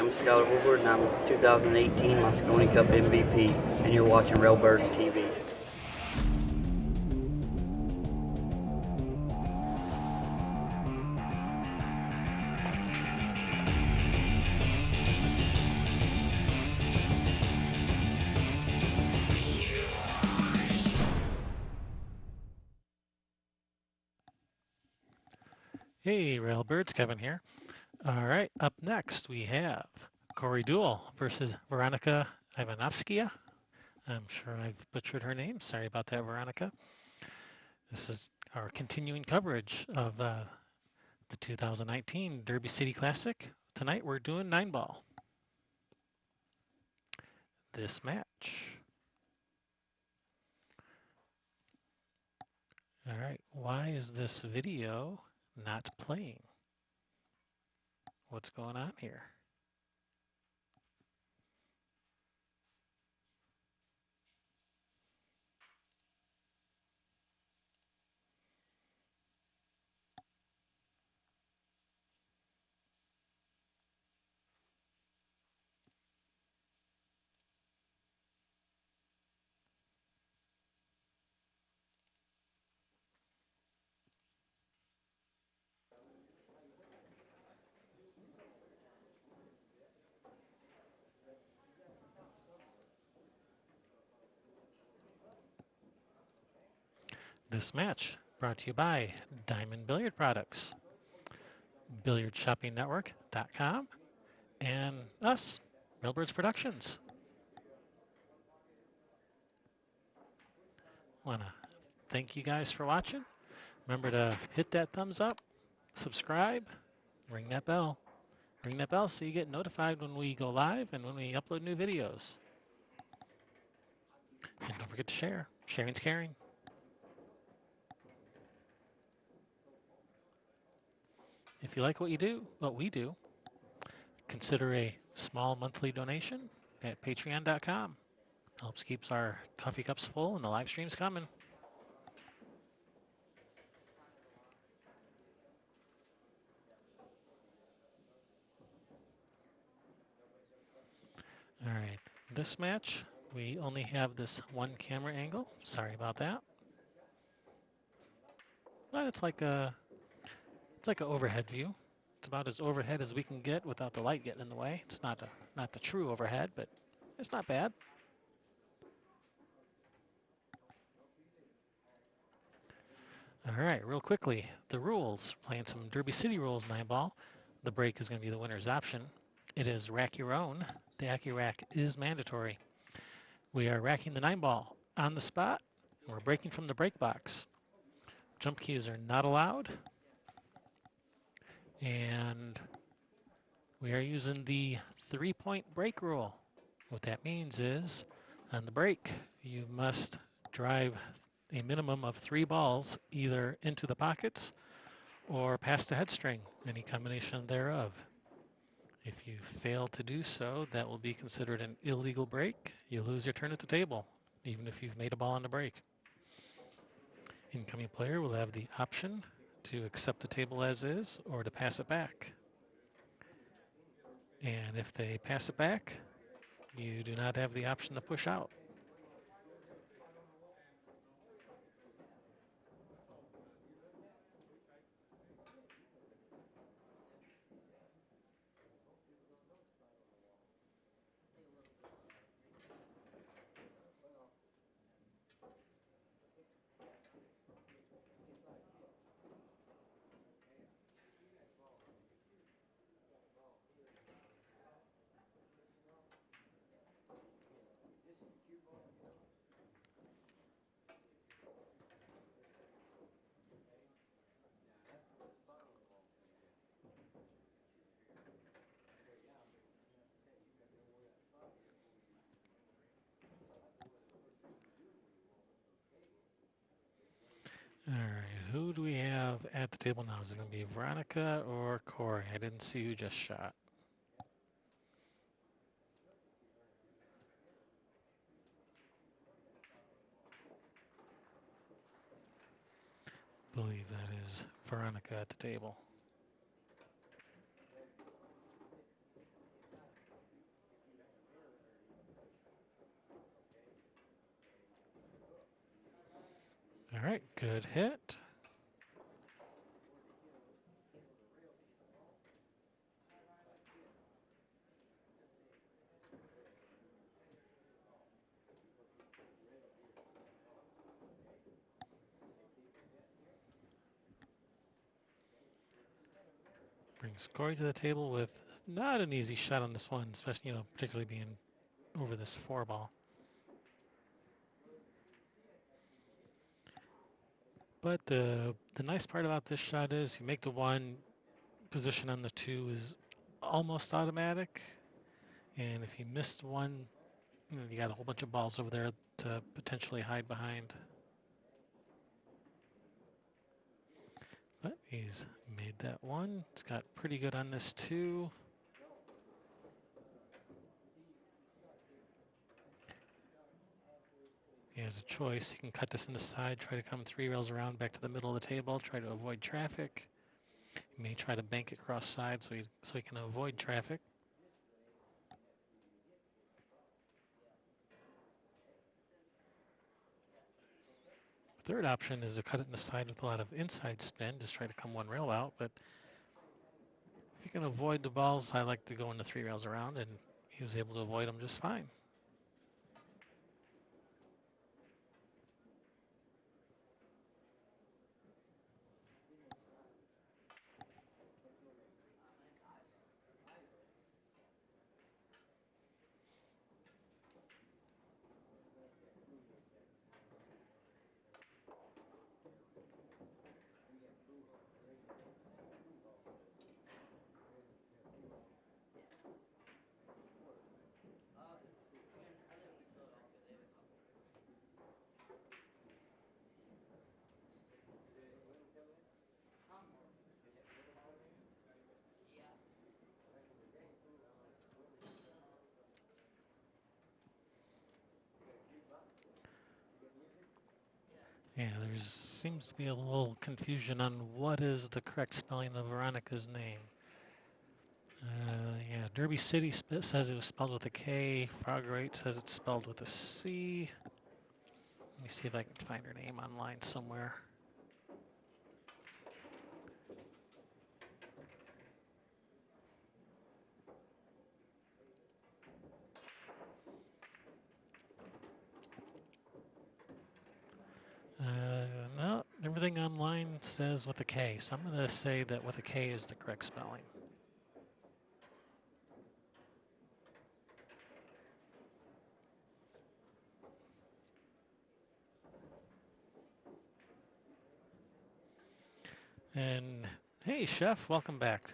I'm Skylar Woodward, and I'm 2018 Moscone Cup MVP, and you're watching Railbirds TV. Hey, Railbirds, Kevin here. All right, up next we have Deuel versus Veronika Ivanovskaia. I'm sure I've butchered her name. Sorry about that, Veronika. This is our continuing coverage of the 2019 Derby City Classic. Tonight we're doing 9-ball. This match. All right, why is this video not playing? What's going on here? This match brought to you by Diamond Billiard Products, BilliardShoppingNetwork.com, and us, Railbirds Productions. Want to thank you guys for watching. Remember to hit that thumbs up, subscribe, ring that bell. Ring that bell so you get notified when we go live and when we upload new videos. And don't forget to share. Sharing's caring. If you like what we do, consider a small monthly donation at patreon.com. Helps keeps our coffee cups full and the live streams coming. All right, this match, we only have this one camera angle. Sorry about that. But it's like an overhead view. It's about as overhead as we can get without the light getting in the way. It's not the true overhead, but it's not bad. All right, real quickly, the rules. Playing some Derby City rules 9-ball. The break is going to be the winner's option. It is rack your own. The AccuRack is mandatory. We are racking the 9-ball on the spot. And we're breaking from the break box. Jump cues are not allowed. And we are using the 3-point break rule. What that means is, on the break, you must drive a minimum of 3 balls either into the pockets or past the head string, any combination thereof. If you fail to do so, that will be considered an illegal break. You lose your turn at the table, even if you've made a ball on the break. Incoming player will have the option to accept the table as is or to pass it back. And if they pass it back, you do not have the option to push out. All right, who do we have at the table now? Is it going to be Veronika or Corey? I didn't see who just shot. I believe that is Veronika at the table. All right, good hit. Brings Corey to the table with not an easy shot on this one, especially, particularly being over this 4 ball. But the nice part about this shot is you make the 1, position on the 2 is almost automatic. And if you missed 1, you got a whole bunch of balls over there to potentially hide behind. But he's made that 1. It's got pretty good on this 2. He has a choice. He can cut this in the side, try to come 3 rails around back to the middle of the table, try to avoid traffic. He may try to bank it cross side so he can avoid traffic. Third option is to cut it in the side with a lot of inside spin, just try to come 1 rail out. But if you can avoid the balls, I like to go into 3 rails around, and he was able to avoid them just fine. Yeah, there seems to be a little confusion on what is the correct spelling of Veronika's name. Yeah, Derby City says it was spelled with a K. Froggerate says it's spelled with a C. Let me see if I can find her name online somewhere. No, everything online says with a K, so I'm going to say that with a K is the correct spelling. And hey, Chef, welcome back.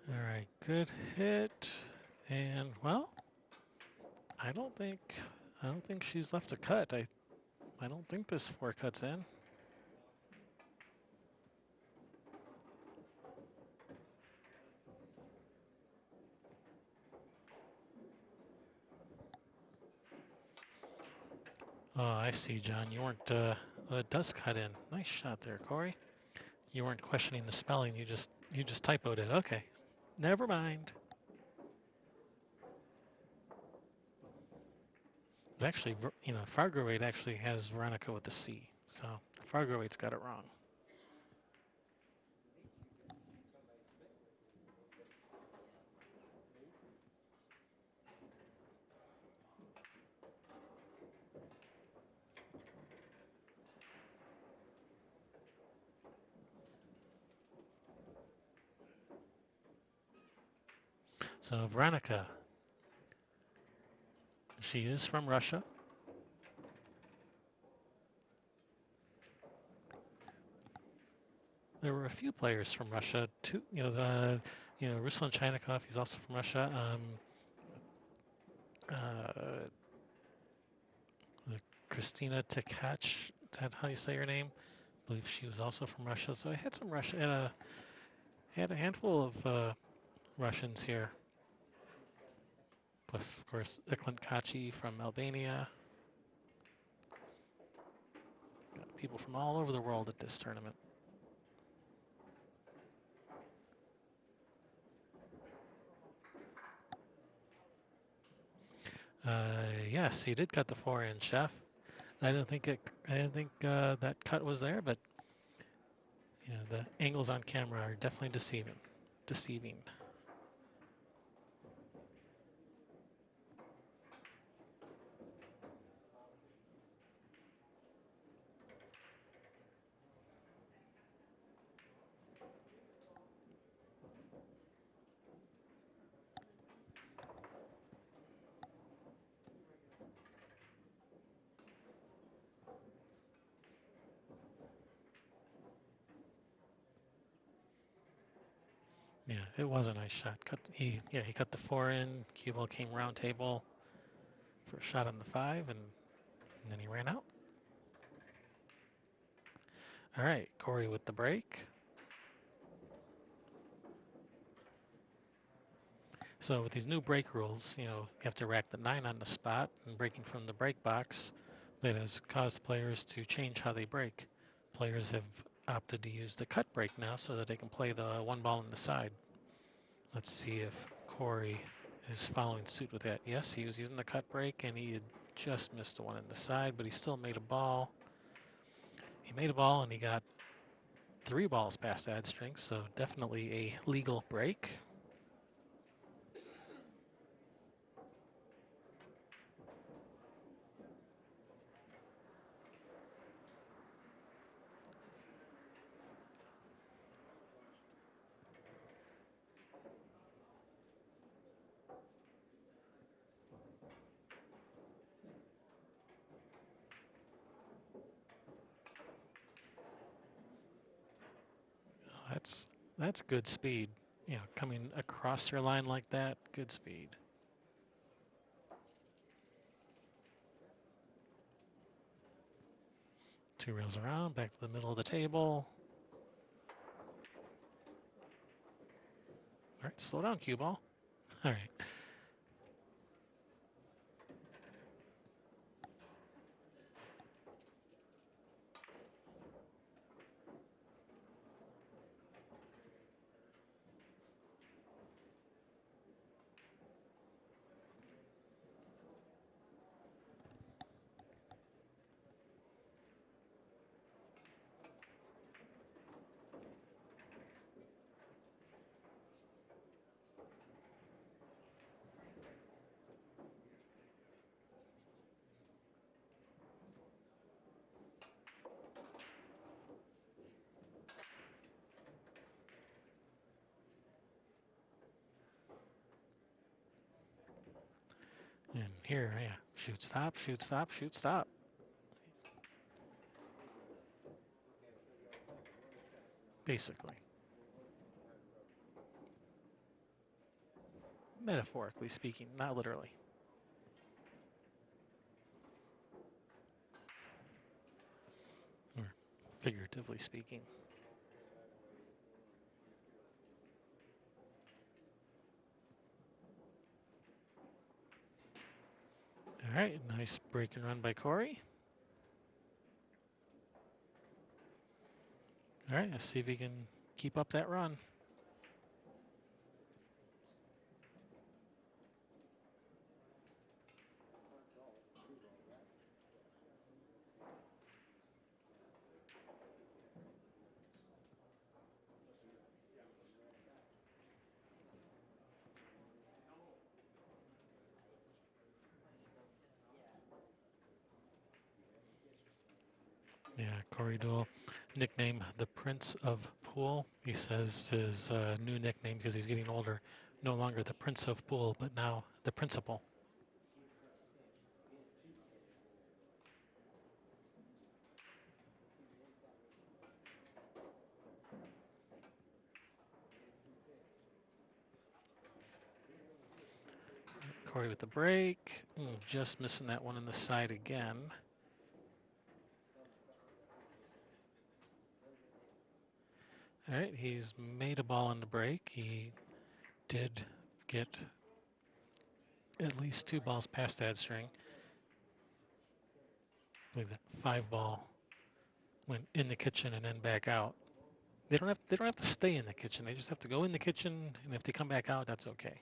All right, good hit. And well, I don't think she's left a cut. I don't think this 4 cuts in. Oh, I see, John. You weren't. It does cut in. Nice shot there, Corey. You weren't questioning the spelling. You just typoed it. Okay, never mind. But actually, Fargo8 actually has Veronika with the C, so Fargo8's got it wrong. So Veronika, she is from Russia. There were a few players from Russia too. Ruslan Chainikov, he's also from Russia. Christina Tkach, is that how you say her name? I believe she was also from Russia. So I had some Russia, had a handful of Russians here plus, of course, Ivanovskaia from Albania. Got people from all over the world at this tournament. Yes, he did cut the forehand, Chef. I didn't think that cut was there, but the angles on camera are definitely deceiving. Yeah, it was a nice shot. He cut the forehand. Cue ball came round table for a shot on the 5, and then he ran out. All right, Corey with the break. So with these new break rules, you have to rack the 9 on the spot, and breaking from the break box, that has caused players to change how they break. Players have opted to use the cut break now so that they can play the 1 ball in the side. Let's see if Corey is following suit with that. Yes, he was using the cut break, and he had just missed the 1 in the side, but he still made a ball. He made a ball, and he got 3 balls past ad string, so definitely a legal break. That's good speed. Coming across your line like that, good speed. Two rails around, back to the middle of the table. All right, slow down, cue ball. All right. And here, yeah, shoot, stop, shoot, stop, shoot, stop. Basically. Metaphorically speaking, not literally. Or figuratively speaking. All right, nice break and run by Corey. All right, let's see if he can keep up that run. Yeah, Corey Deuel, nickname the Prince of Pool. He says his new nickname, because he's getting older, no longer the Prince of Pool, but now the Principal. Corey with the break. Just missing that one on the side again. All right, he's made a ball on the break. He did get at least 2 balls past that string. I believe that 5 ball went in the kitchen and then back out. They don't have to stay in the kitchen. They just have to go in the kitchen, and if they come back out, that's okay.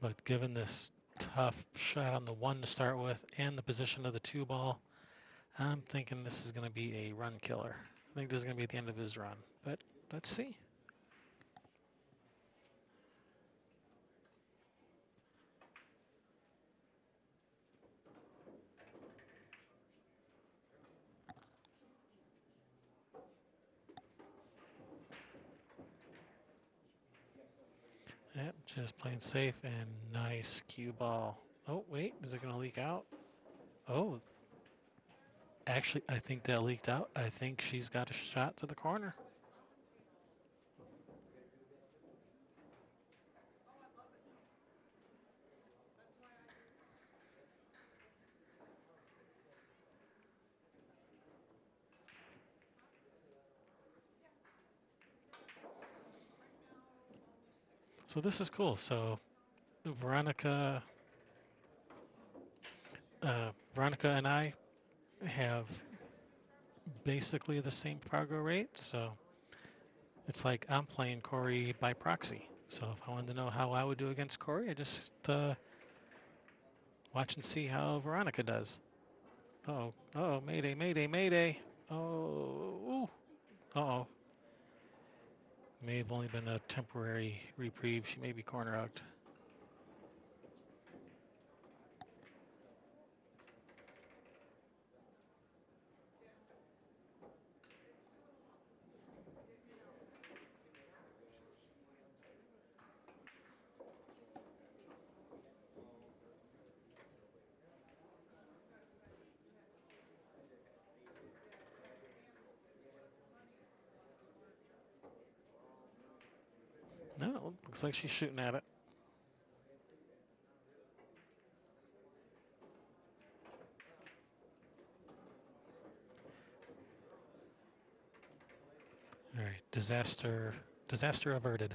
But given this tough shot on the 1 to start with and the position of the 2 ball, I'm thinking this is going to be a run killer. I think this is going to be the end of his run, but let's see. Yep, just playing safe and nice cue ball. Oh, wait, is it going to leak out? Oh, actually, I think that leaked out. I think she's got a shot to the corner. So this is cool. So Veronika, Veronika and I have basically the same Fargo rate. So it's like I'm playing Corey by proxy. So if I wanted to know how I would do against Corey, I just watch and see how Veronika does. Uh-oh, uh-oh, mayday, mayday, mayday. Oh, uh-oh. May have only been a temporary reprieve. She may be corner out. No, looks like she's shooting at it. All right, disaster averted.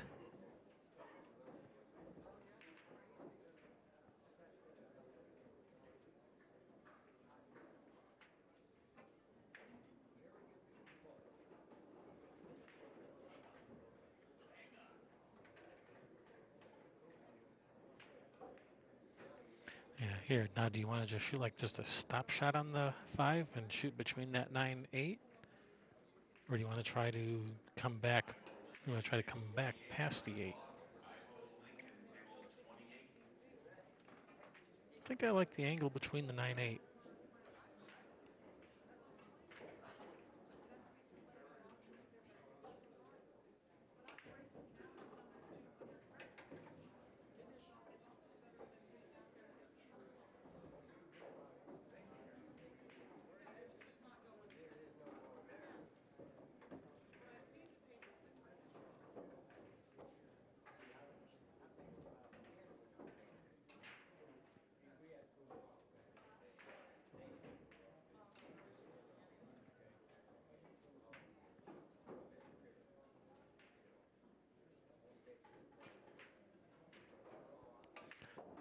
Yeah, here, now do you want to just shoot like just a stop shot on the 5 and shoot between that 9-8? Or do you want to try to come back? You want to try to come back past the 8? I think I like the angle between the 9-8.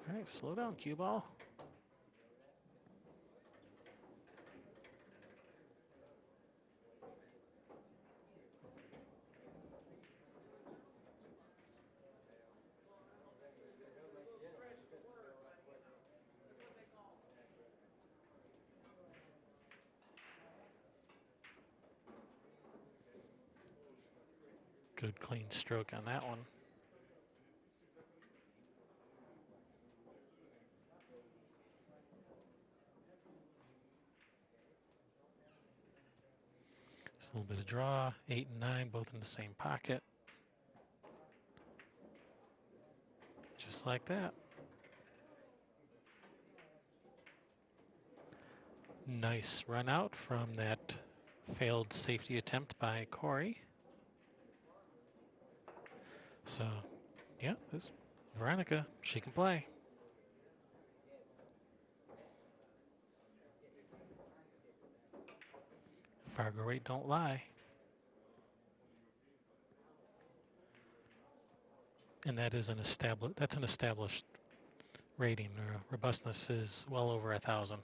All right, slow down, cue ball. Good clean stroke on that one. Just a little bit of draw. 8 and 9, both in the same pocket. Just like that. Nice run out from that failed safety attempt by Corey. So, yeah, this Veronika, she can play. Fargo rate don't lie. and that's an established rating. Robustness is well over 1,000.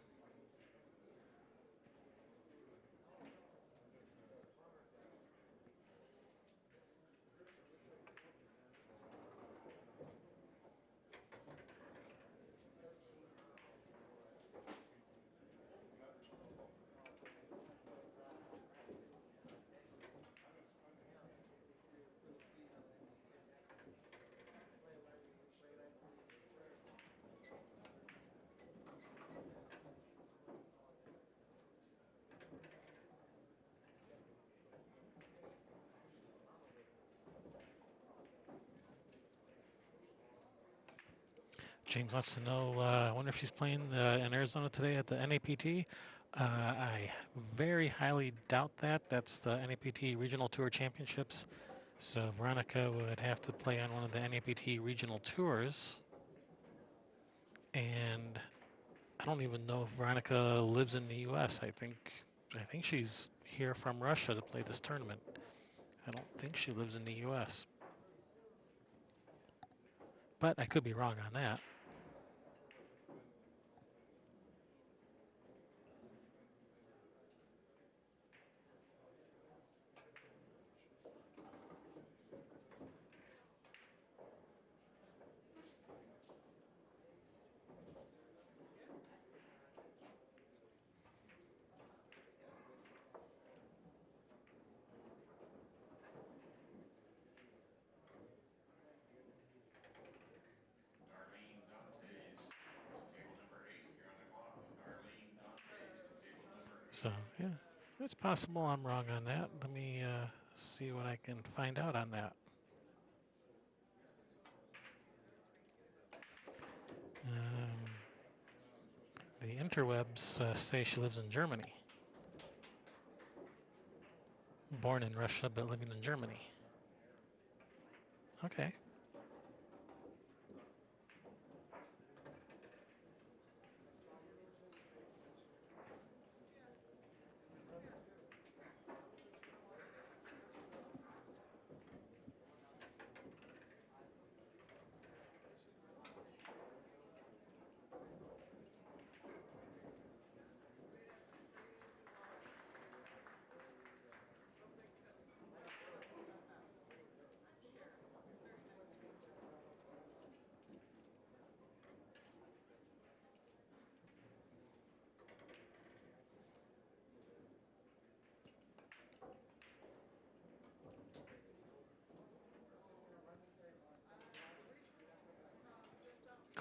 James wants to know, I wonder if she's playing in Arizona today at the NAPT. I very highly doubt that. That's the NAPT Regional Tour Championships. So Veronika would have to play on one of the NAPT Regional Tours. And I don't even know if Veronika lives in the U.S. I think she's here from Russia to play this tournament. I don't think she lives in the U.S. But I could be wrong on that. So, yeah, it's possible I'm wrong on that. Let me see what I can find out on that. The interwebs say she lives in Germany. Born in Russia, but living in Germany. Okay.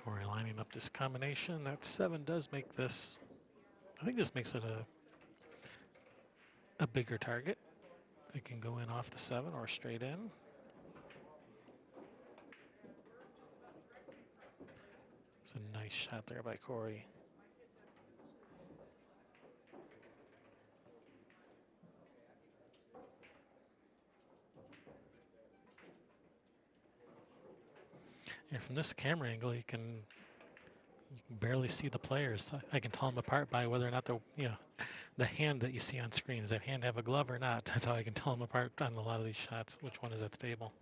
Corey lining up this combination. That 7 does make this, I think this makes it a bigger target. It can go in off the 7 or straight in. It's a nice shot there by Corey. And from this camera angle, you can barely see the players. I can tell them apart by whether or not the hand that you see on screen. Does that hand have a glove or not? That's how I can tell them apart on a lot of these shots, which one is at the table.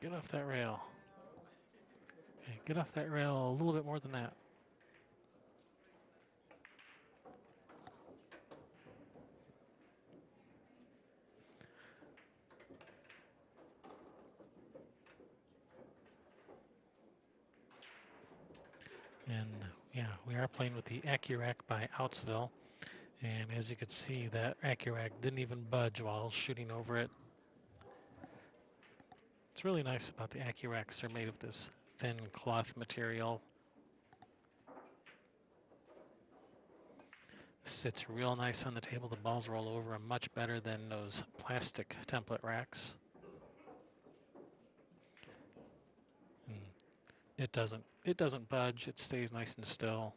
Get off that rail. Okay, get off that rail a little bit more than that. And yeah, we are playing with the Accurac by Outsville. And as you can see, that Accurac didn't even budge while shooting over it. It's really nice about the AccuRacks. They're made of this thin cloth material. Sits real nice on the table. The balls roll over them much better than those plastic template racks. And it doesn't budge. It stays nice and still.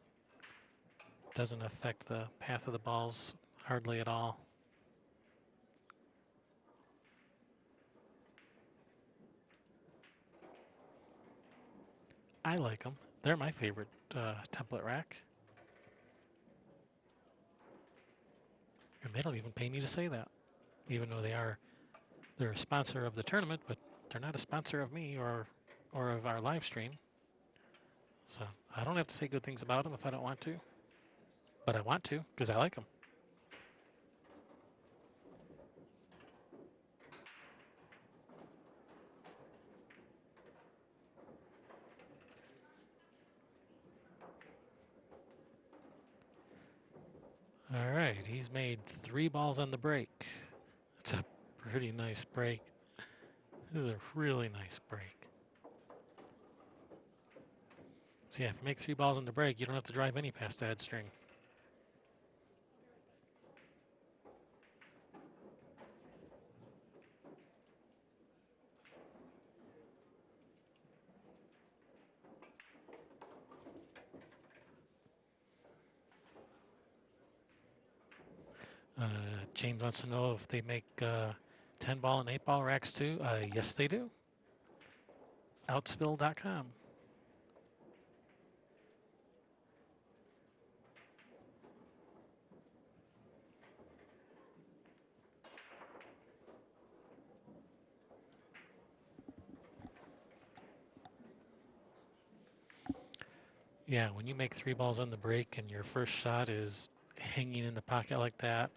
Doesn't affect the path of the balls hardly at all. I like them. They're my favorite template rack. And they don't even pay me to say that, even though they're a sponsor of the tournament, but they're not a sponsor of me or of our live stream. So I don't have to say good things about them if I don't want to, but I want to because I like them. All right, he's made 3 balls on the break. It's a pretty nice break. This is a really nice break. So yeah, if you make 3 balls on the break, you don't have to drive any past the head string. James wants to know if they make 10 ball and 8 ball racks too. Yes, they do. Outspill.com. Yeah, when you make 3 balls on the break and your first shot is hanging in the pocket like that,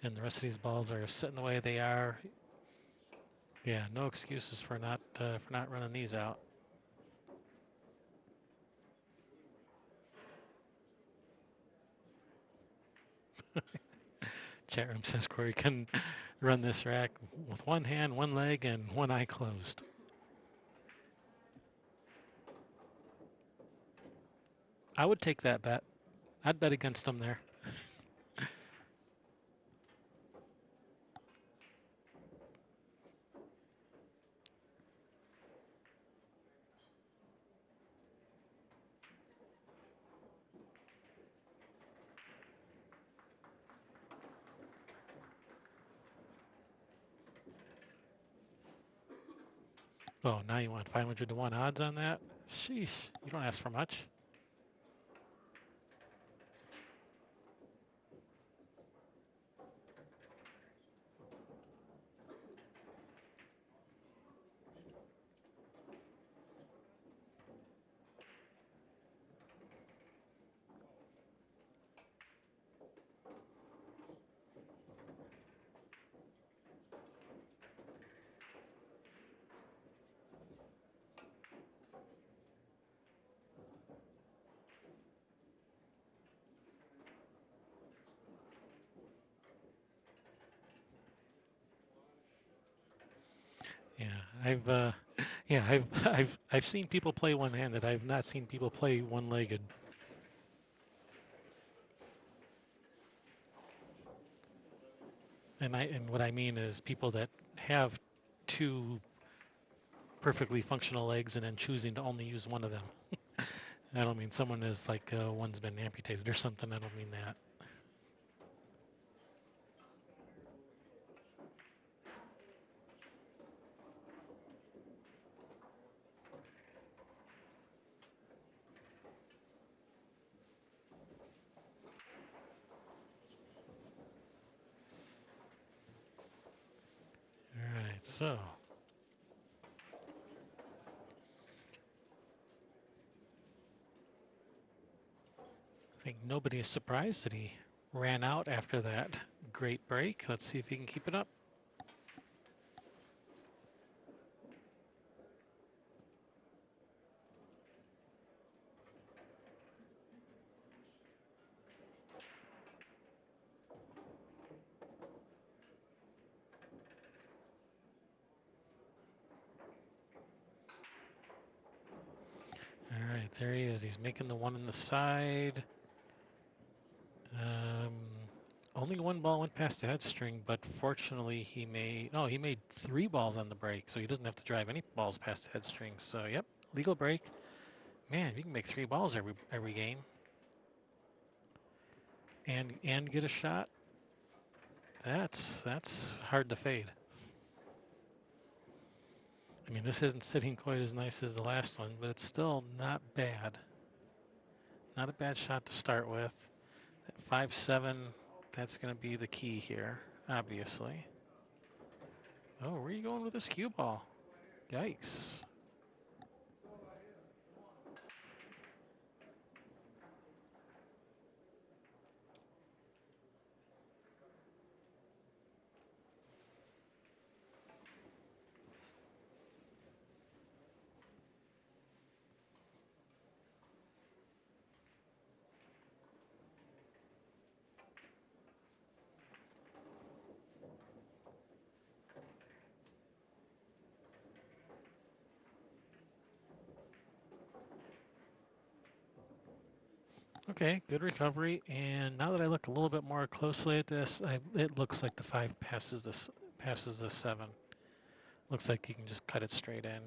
and the rest of these balls are sitting the way they are, yeah, no excuses for not running these out. Chat room says Corey can run this rack with one hand, one leg, and one eye closed. I would take that bet. I'd bet against him there. Oh, now you want 500 to 1 odds on that? Sheesh, you don't ask for much. Yeah, I've seen people play one-handed. I've not seen people play one-legged. And what I mean is people that have 2 perfectly functional legs and then choosing to only use one of them. I don't mean someone is like one's been amputated or something. I don't mean that. All right, so I think nobody is surprised that he ran out after that great break. Let's see if he can keep it up. he's making the one on the side. Only one ball went past the head string, but fortunately he made 3 balls on the break, so he doesn't have to drive any balls past the head string. So yep, legal break. Man, you can make 3 balls every game, and get a shot. That's hard to fade. I mean, this isn't sitting quite as nice as the last one, but it's still not bad. Not a bad shot to start with. At 5-7, that's going to be the key here, obviously. Oh, where are you going with this cue ball? Yikes. Okay, good recovery. And now that I look a little bit more closely at this, it looks like the 5 passes the 7. Looks like you can just cut it straight in.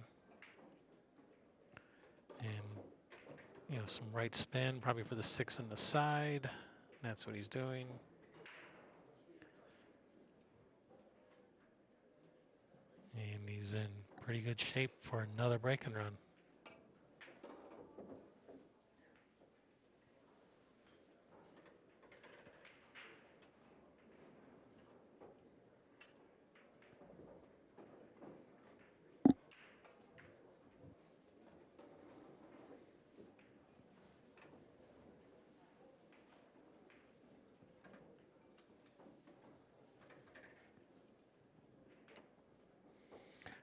And some right spin, probably for the 6 on the side. That's what he's doing. And he's in pretty good shape for another break and run.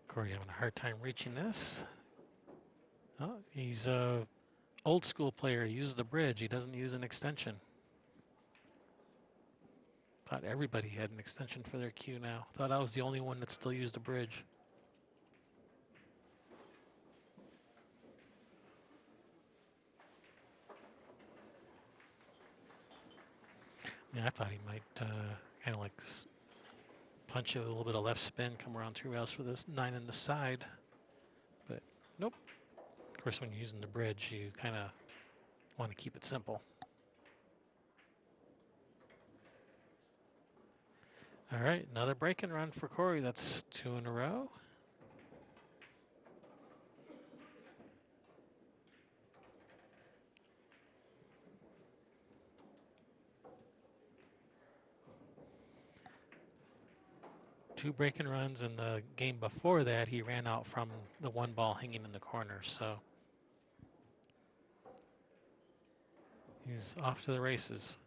Corey having a hard time reaching this. Oh, he's a old school player. He uses the bridge. He doesn't use an extension. Thought everybody had an extension for their cue now. Thought I was the only one that still used a bridge. Yeah, I thought he might kind of like punch it with a little bit of left spin, come around 2 rails for this 9 on the side. But nope. Of course, when you're using the bridge, you kind of want to keep it simple. All right, another break and run for Corey. That's 2 in a row. Two break and runs. In the game before that, he ran out from the 1 ball hanging in the corner. So he's off to the races.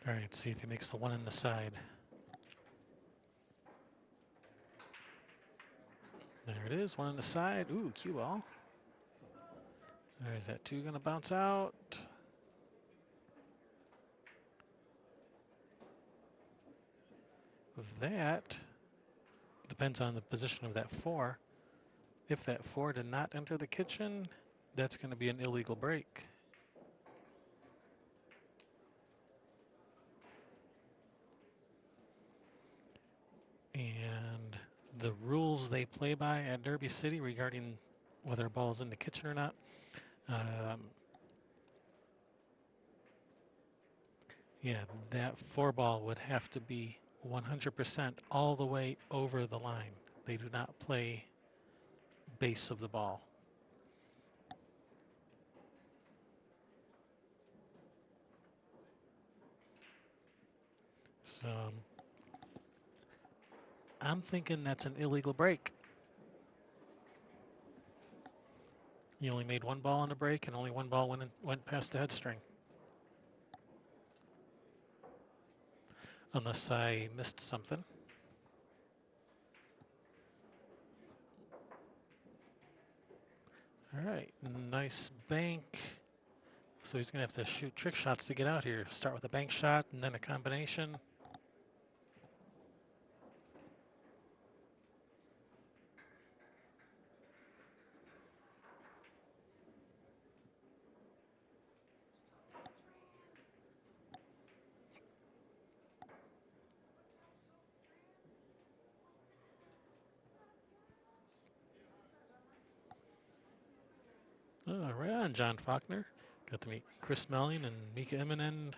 All right, see if he makes the 1 on the side. There it is, 1 on the side. Ooh, cue ball. All right, is that 2 going to bounce out? That depends on the position of that 4. If that 4 did not enter the kitchen, that's going to be an illegal break. And the rules they play by at Derby City regarding whether a ball is in the kitchen or not, yeah, that 4 ball would have to be 100% all the way over the line. They do not play base of the ball. So I'm thinking that's an illegal break. He only made one ball on the break, and only one ball went past the head string. Unless I missed something. All right, nice bank. So he's going to have to shoot trick shots to get out here. Start with a bank shot and then a combination. Oh, right on, John Faulkner. Got to meet Chris Melling and Mika Immonen.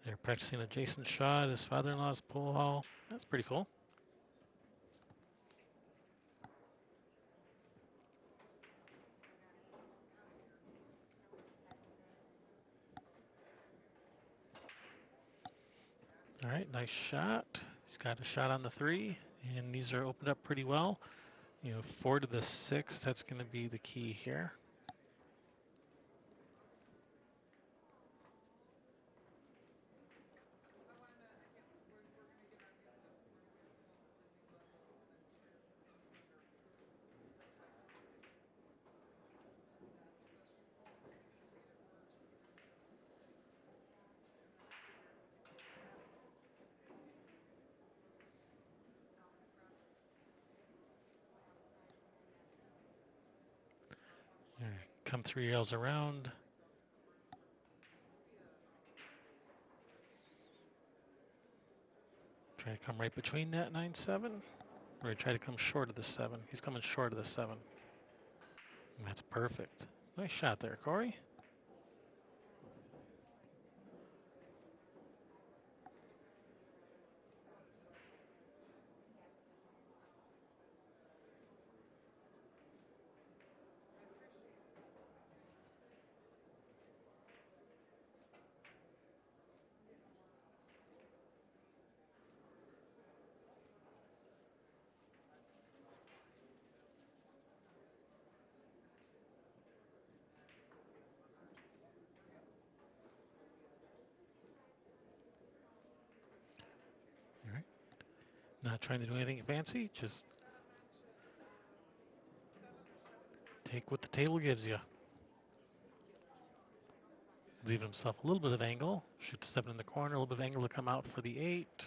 They're practicing a Jason Shaw at his father-in-law's pool hall. That's pretty cool. All right, nice shot. He's got a shot on the 3, and these are opened up pretty well. 4 to the 6, that's going to be the key here. All right, come 3 rails around. Try to come right between that 9-7, or try to come short of the 7. He's coming short of the 7. And that's perfect. Nice shot there, Corey. All right. Not trying to do anything fancy, just take what the table gives you. Leave himself a little bit of angle. Shoot the 7 in the corner, a little bit of angle to come out for the 8.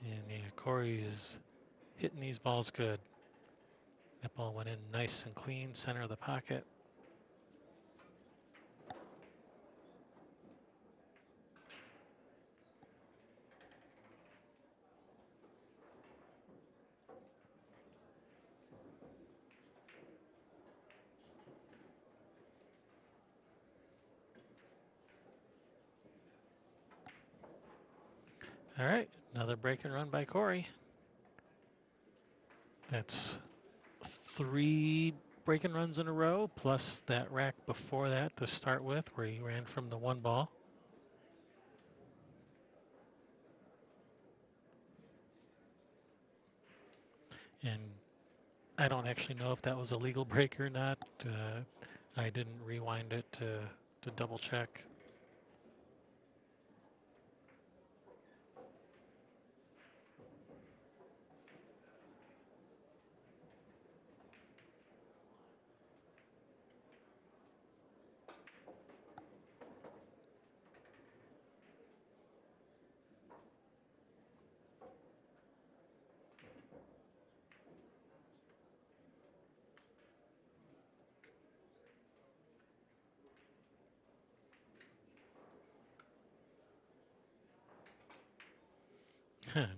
And yeah, Corey is hitting these balls good. That ball went in nice and clean, center of the pocket. All right, another break and run by Corey. That's 3 break and runs in a row, plus that rack before that to start with, where he ran from the 1 ball. And I don't actually know if that was a legal break or not. I didn't rewind it to double check.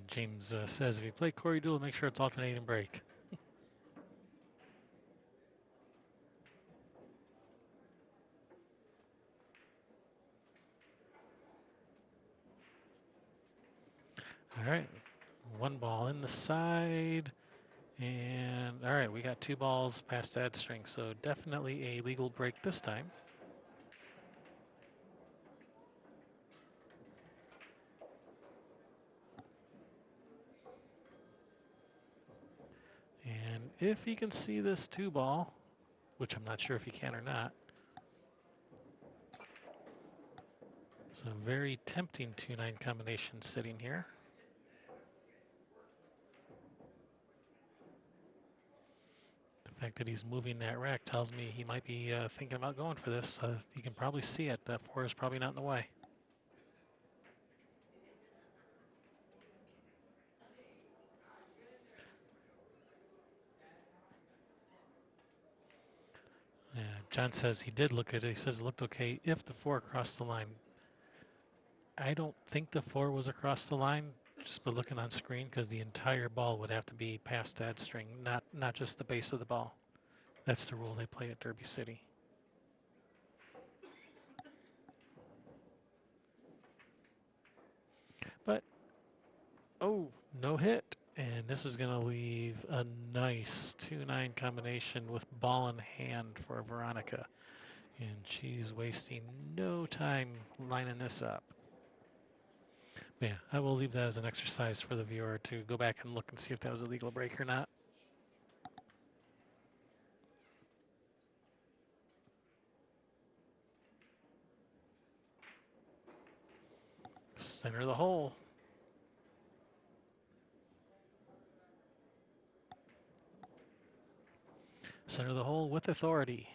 James says if you play Corey Deuel, make sure it's alternating break. All right, 1 ball in the side. And all right, we got 2 balls past that string, so definitely a legal break this time. And if he can see this 2 ball, which I'm not sure if he can or not. So very tempting 2-9 combination sitting here. The fact that he's moving that rack tells me he might be thinking about going for this. You can probably see it. That 4 is probably not in the way. Yeah, John says he did look at it. He says it looked okay if the 4 crossed the line. I don't think the 4 was across the line, just by looking on screen, because the entire ball would have to be past that string, not just the base of the ball. That's the rule they play at Derby City. But, oh, no hit. And this is going to leave a nice 2-9 combination with ball in hand for Veronika. And she's wasting no time lining this up. Yeah, I will leave that as an exercise for the viewer to go back and look and see if that was a legal break or not. Center of the hole. Center of the hole with authority.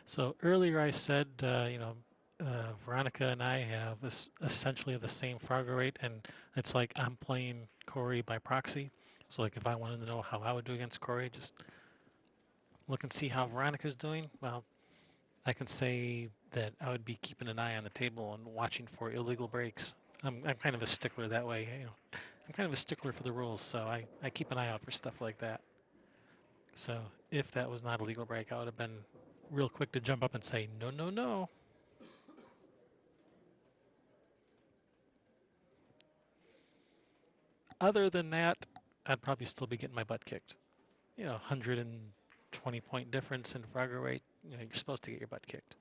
So earlier I said, Veronika and I have essentially the same Frogger rate, and it's like I'm playing Corey by proxy. So like if I wanted to know how I would do against Corey, just look and see how Veronika's doing. Well, I can say that I would be keeping an eye on the table and watching for illegal breaks. I'm kind of a stickler that way. I'm kind of a stickler for the rules, so I keep an eye out for stuff like that. So if that was not a legal break, I would have been real quick to jump up and say, no, no, no. Other than that, I'd probably still be getting my butt kicked. 120-point difference in Frogger rate. You're supposed to get your butt kicked.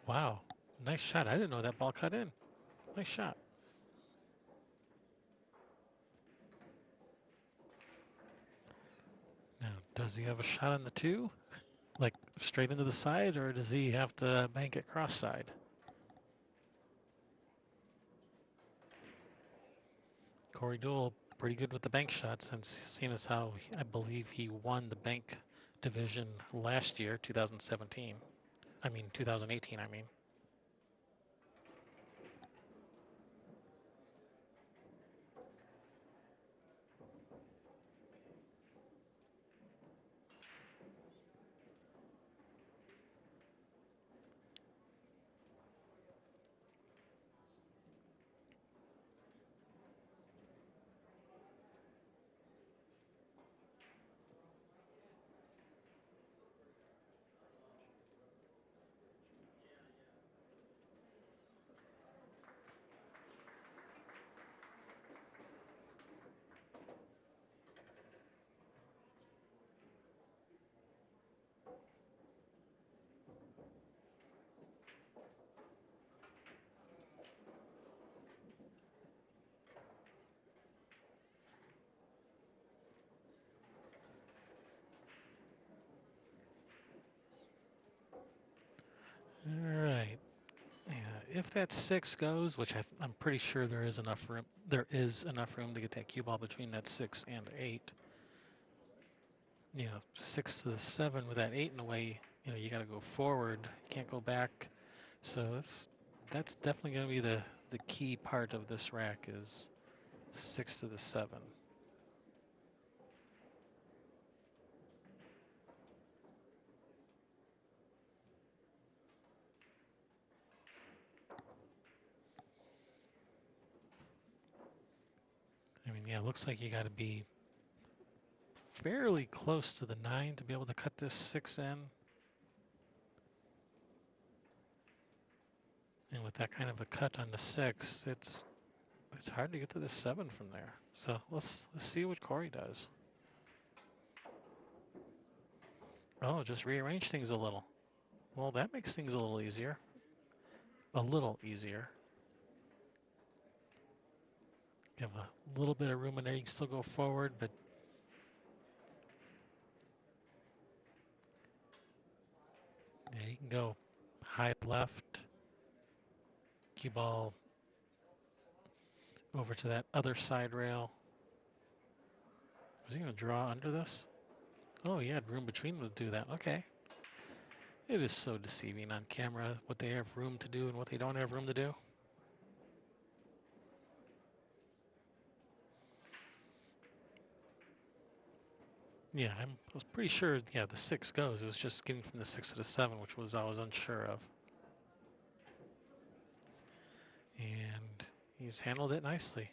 Wow, nice shot. I didn't know that ball cut in. Nice shot. Now, does he have a shot on the 2? Like straight into the side, or does he have to bank it cross side? Corey Deuel, pretty good with the bank shots, and seeing as how I believe he won the bank division last year, 2017. 2018, I mean. All right. Yeah, if that 6 goes, which I'm pretty sure there is enough room. There is enough room to get that cue ball between that 6 and 8. 6 to the 7 with that 8 in the way. You got to go forward. You can't go back. So that's definitely going to be the key part of this rack is 6 to the 7. I mean, yeah, it looks like you got to be fairly close to the 9 to be able to cut this 6 in. And with that kind of a cut on the 6, it's hard to get to the 7 from there. So let's see what Corey does. Oh, just rearrange things a little. Well, that makes things a little easier. A little easier. You have a little bit of room in there. You can still go forward, but yeah, you can go high left, cue ball over to that other side rail. Was he going to draw under this? Oh, he had room between them to do that. Okay. It is so deceiving on camera what they have room to do and what they don't have room to do. Yeah, I was pretty sure, yeah, the 6 goes. It was just getting from the 6 to the 7, which was I was unsure of. And he's handled it nicely.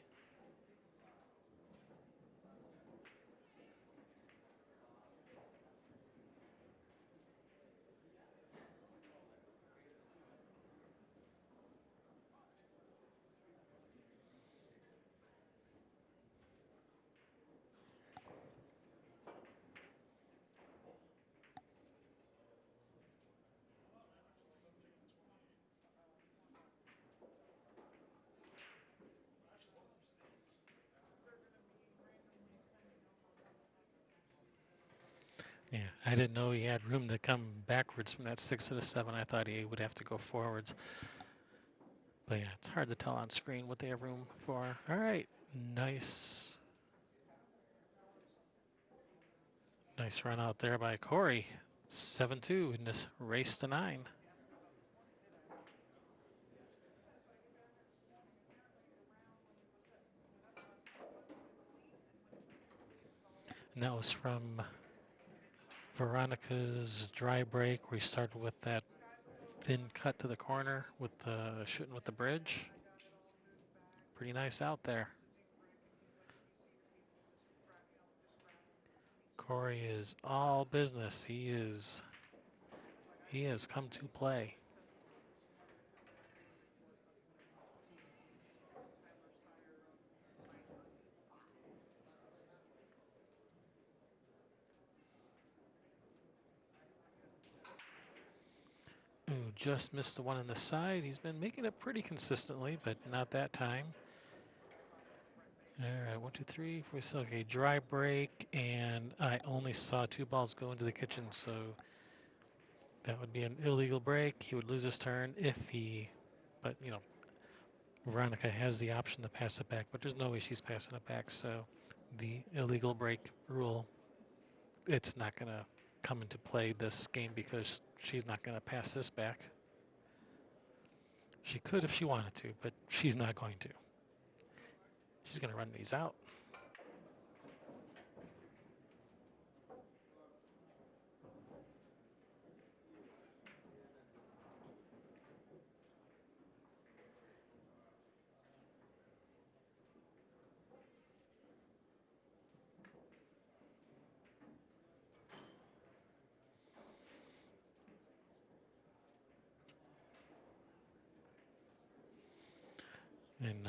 Yeah, I didn't know he had room to come backwards from that 6 to the 7. I thought he would have to go forwards. But yeah, it's hard to tell on screen what they have room for. All right, nice. Nice run out there by Corey. 7-2 in this race to 9. And that was from Veronika's dry break, where he started with that thin cut to the corner with the shooting with the bridge. Pretty nice out there. Corey is all business. He has come to play. Ooh, just missed the one on the side. He's been making it pretty consistently, but not that time. All right, 1, 2, 3, 4, 6. Okay, dry break, and I only saw 2 balls go into the kitchen, so that would be an illegal break. He would lose his turn if he, but Veronika has the option to pass it back, but there's no way she's passing it back. So the illegal break rule, it's not going to come into play this game because she's not going to pass this back. She could if she wanted to, but she's not going to. She's going to run these out. And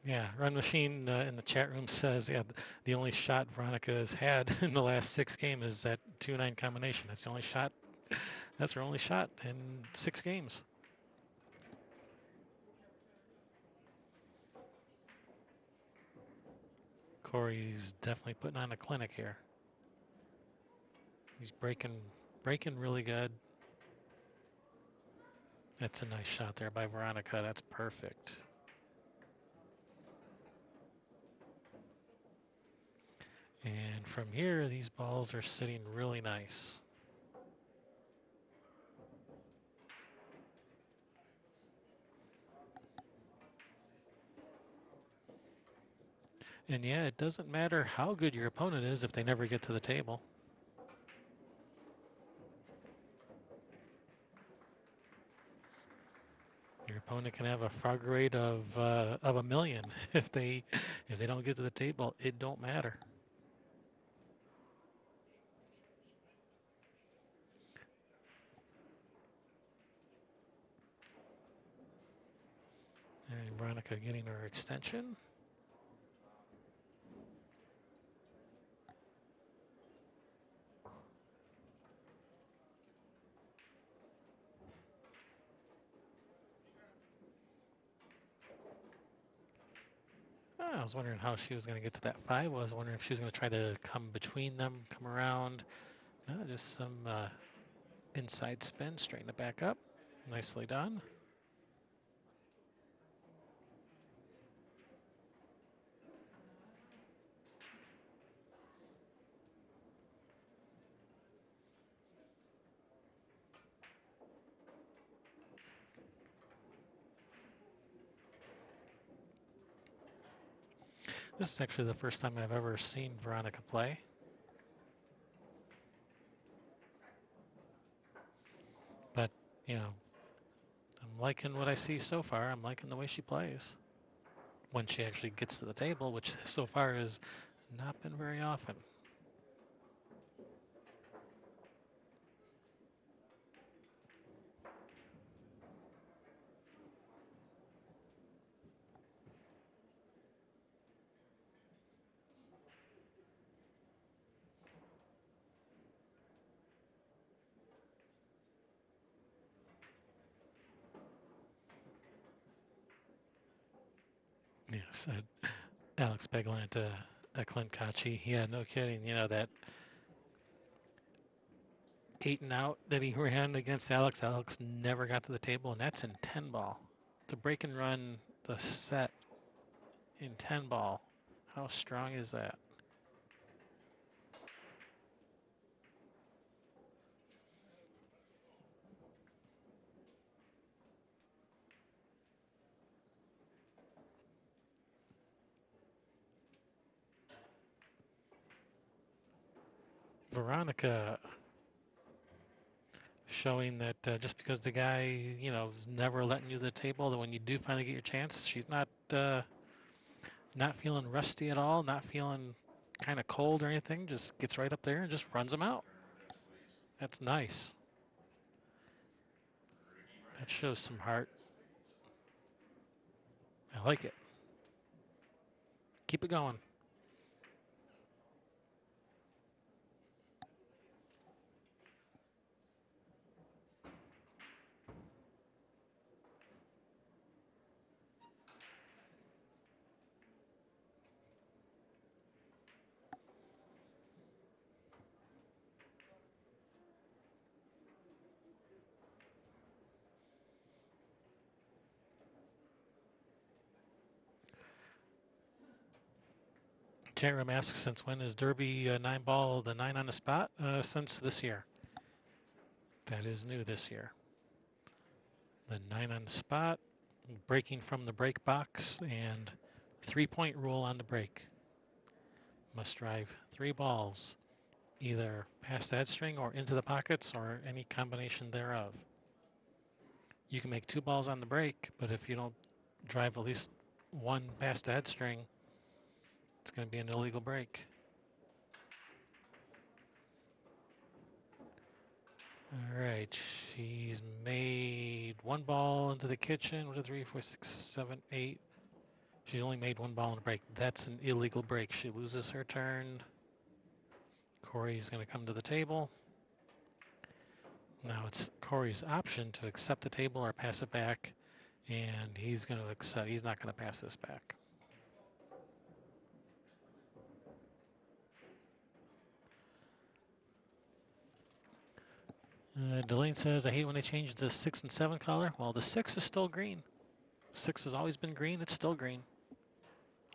yeah, Run Machine in the chat room says, yeah, the only shot Veronika has had in the last 6 games is that 2-9 combination. That's the only shot. That's her only shot in 6 games. Corey's definitely putting on a clinic here. He's breaking really good. That's a nice shot there by Veronika. That's perfect. And from here, these balls are sitting really nice. And yeah, it doesn't matter how good your opponent is if they never get to the table. Your opponent can have a frog rate of a million. If they don't get to the table, it don't matter. And Veronika getting her extension. I was wondering how she was going to get to that 5. I was wondering if she was going to try to come between them, come around. No, just some inside spin, straighten it back up. Nicely done. This is actually the first time I've ever seen Veronika play. But, you know, I'm liking what I see so far. I'm liking the way she plays. When she actually gets to the table, which so far has not been very often. Yes, Alex Beglant, Clint Kochi. Yeah, no kidding. You know, that 8 and out that he ran against Alex. Alex never got to the table, and that's in 10 ball. To break and run the set in 10 ball, how strong is that? Veronika showing that just because the guy, you know, is never letting you to the table, that when you do finally get your chance, she's not feeling rusty at all, not feeling kind of cold or anything, just gets right up there and just runs them out. That's nice. That shows some heart. I like it. Keep it going. Chat room asks, since when is Derby 9 ball the 9 on the spot? Since this year. That is new this year. The 9 on the spot, breaking from the break box, and 3-point rule on the break. Must drive 3 balls, either past that string or into the pockets or any combination thereof. You can make 2 balls on the break, but if you don't drive at least 1 past that string, it's going to be an illegal break. All right, she's made 1 ball into the kitchen. 1, 2, 3, 4, 6, 7, 8. She's only made 1 ball in a break. That's an illegal break. She loses her turn. Corey's going to come to the table. Now it's Corey's option to accept the table or pass it back, and he's going to accept. He's not going to pass this back. Delane says, I hate when they change the 6 and 7 color. Well, the 6 is still green. 6 has always been green. It's still green.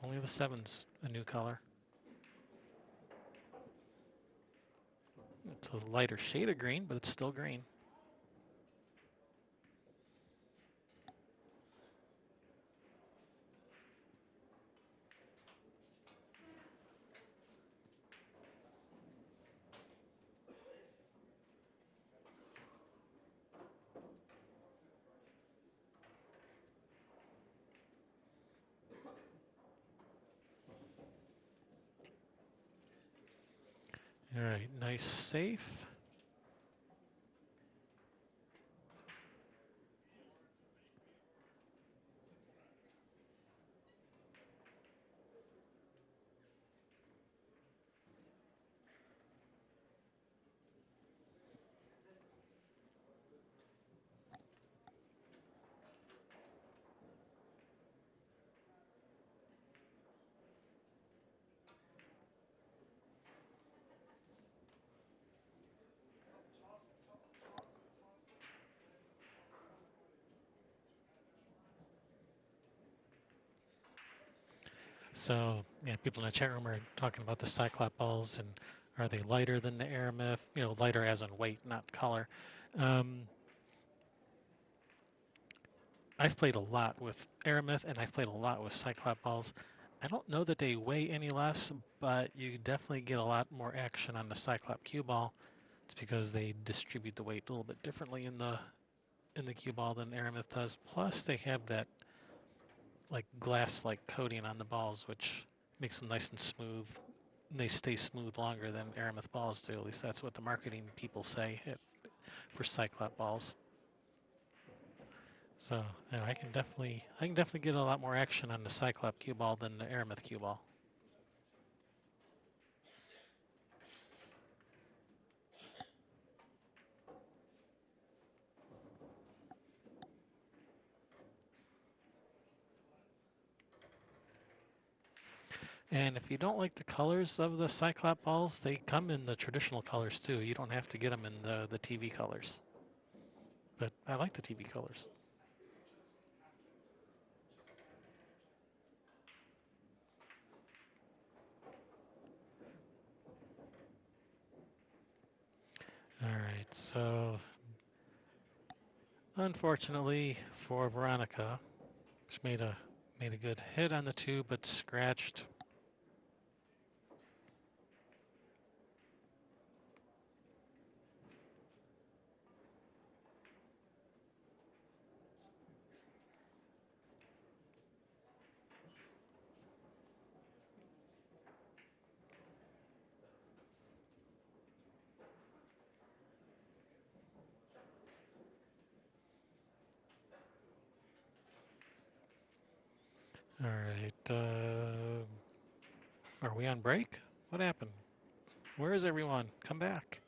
Only the 7's a new color. It's a lighter shade of green, but it's still green. All right, nice safe. So, yeah, people in the chat room are talking about the Cyclop balls and are they lighter than the Aramith? You know, lighter as in weight, not color. I've played a lot with Aramith and I've played a lot with Cyclop balls. I don't know that they weigh any less, but you definitely get a lot more action on the Cyclop cue ball. It's because they distribute the weight a little bit differently in the cue ball than Aramith does. Plus, they have that like glass-like coating on the balls, which makes them nice and smooth. And they stay smooth longer than Aramith balls do. At least that's what the marketing people say for Cyclop balls. So you know, I can definitely get a lot more action on the Cyclop cue ball than the Aramith cue ball. And if you don't like the colors of the Cyclop balls, they come in the traditional colors too. You don't have to get them in the TV colors. But I like the TV colors. All right, so unfortunately for Veronika, she made a good hit on the 2, but scratched. All right, are we on break? What happened? Where is everyone? Come back.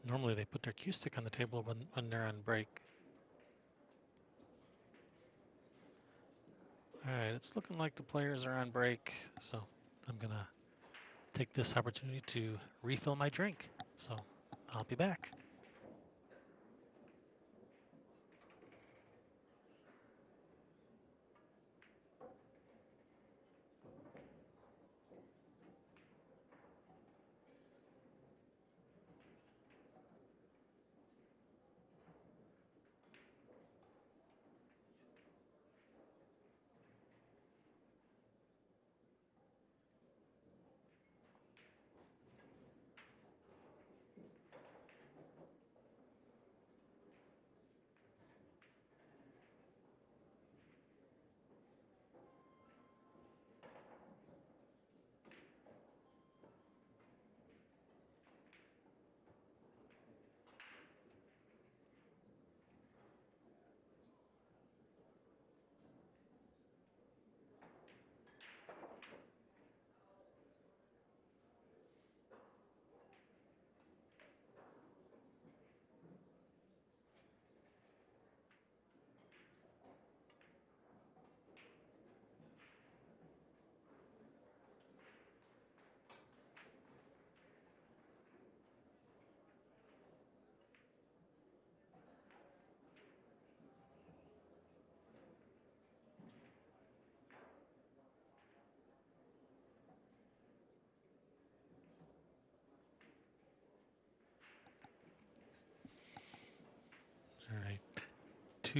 Normally they put their cue stick on the table when they're on break. All right, it's looking like the players are on break, so I'm gonna take this opportunity to refill my drink. So I'll be back.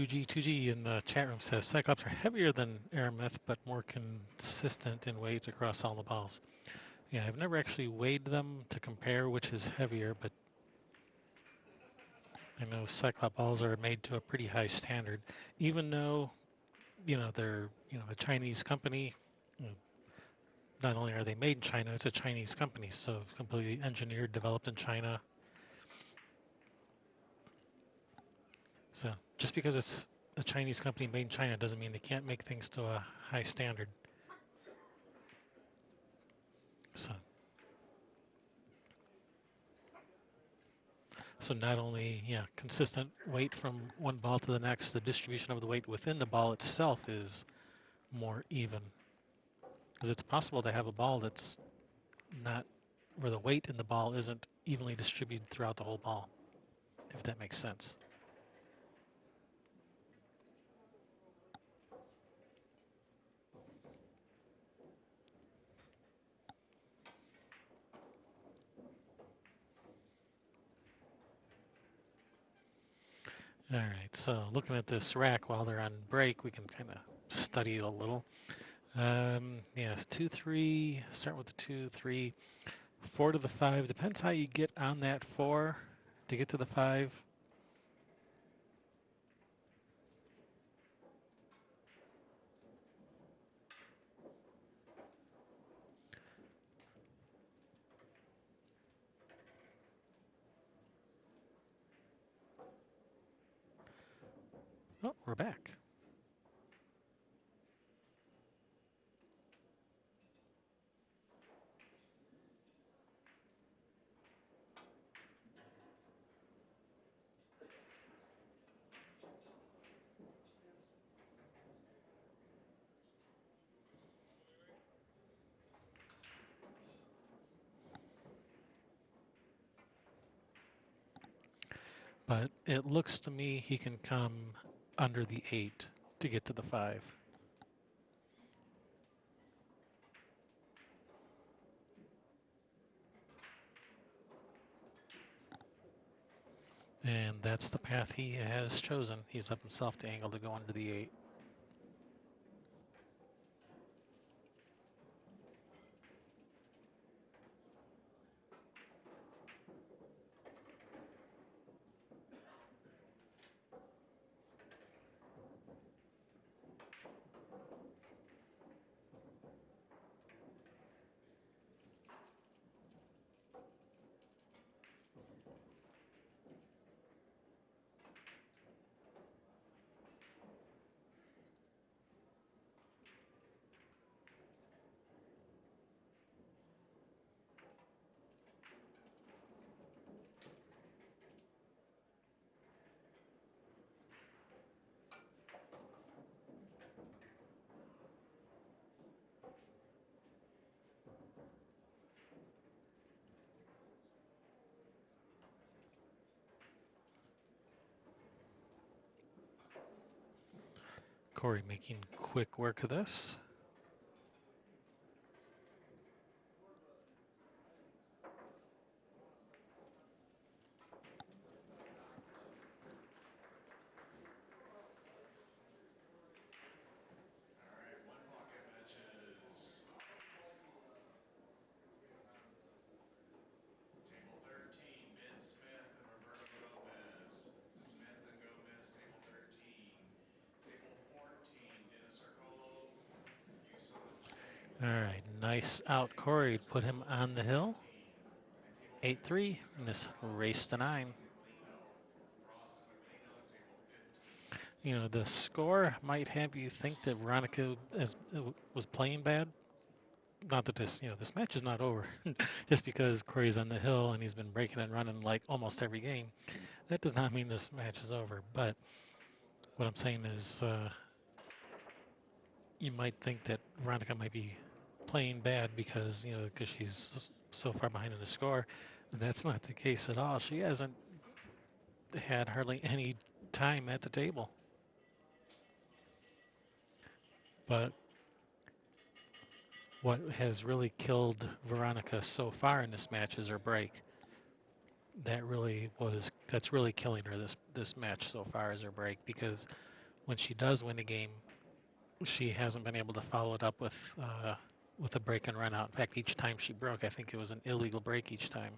2G in the chat room says Cyclops are heavier than Aramith, but more consistent in weight across all the balls. Yeah, I've never actually weighed them to compare which is heavier, but I know Cyclops balls are made to a pretty high standard, even though, they're, a Chinese company. you know, Not only are they made in China, it's a Chinese company, so completely engineered, developed in China. So just because it's a Chinese company made in China doesn't mean they can't make things to a high standard. So not only, consistent weight from one ball to the next, the distribution of the weight within the ball itself is more even. Because it's possible to have a ball that's not, where the weight in the ball isn't evenly distributed throughout the whole ball, if that makes sense. All right, so looking at this rack while they're on break, we can kind of study it a little. Yes, 2, 3, start with the 2, 3, 4 to the 5. Depends how you get on that 4 to get to the 5. Oh, we're back. But it looks to me he can come under the 8 to get to the 5. And that's the path he has chosen. He's left himself the angle to go under the 8. Corey making quick work of this. All right, nice out, Corey. Put him on the hill. 8-3 in this race to 9. The score might have you think that Veronika was playing bad. Not that this match is not over. Just because Corey's on the hill and he's been breaking and running like almost every game, that does not mean this match is over. But what I'm saying is you might think that Veronika might be playing bad because she's so far behind in the score. That's not the case at all. She hasn't had hardly any time at the table. But what has really killed Veronika so far in this match is her break. That's really killing her this match so far is her break, because when she does win a game, she hasn't been able to follow it up with a break and run out. In fact, each time she broke, I think it was an illegal break each time.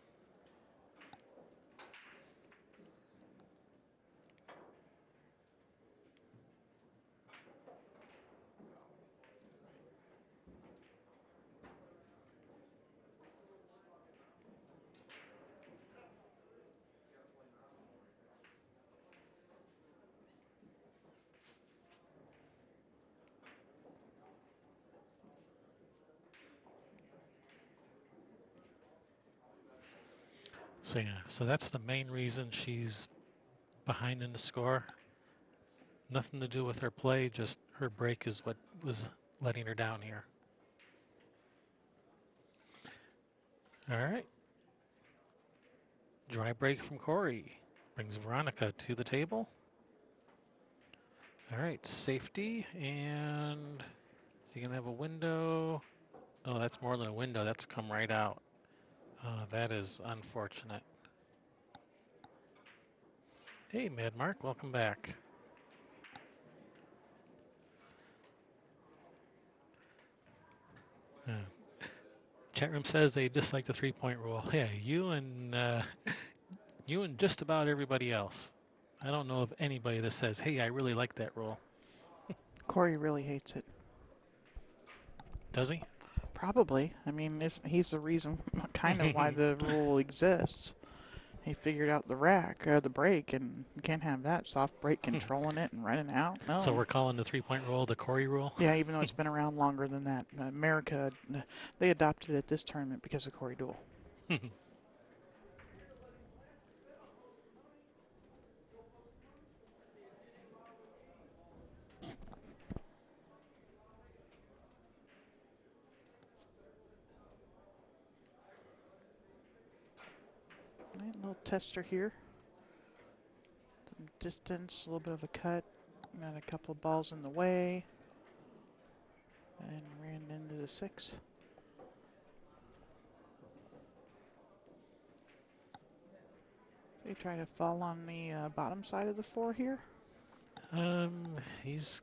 So yeah, so that's the main reason she's behind in the score. Nothing to do with her play, just her break is what was letting her down here. All right. Dry break from Corey brings Veronika to the table. All right, safety, and is he gonna have a window? Oh, that's more than a window, that's come right out. That is unfortunate. Hey, Mad Mark, welcome back. Chat room says they dislike the 3-point rule. Yeah, you and just about everybody else. I don't know of anybody that says, "Hey, I really like that rule." Corey really hates it. Does he? Probably. I mean, he's the reason, kind of, why the rule exists. He figured out the break, and you can't have that soft break controlling it and running out. No. So we're calling the 3-point rule the Corey rule? Yeah, even though it's been around longer than that. America, they adopted it this tournament because of Corey Deuel. Right, little tester here. Some distance, a little bit of a cut. Got a couple of balls in the way. And ran into the 6. They try to fall on the bottom side of the 4 here. He's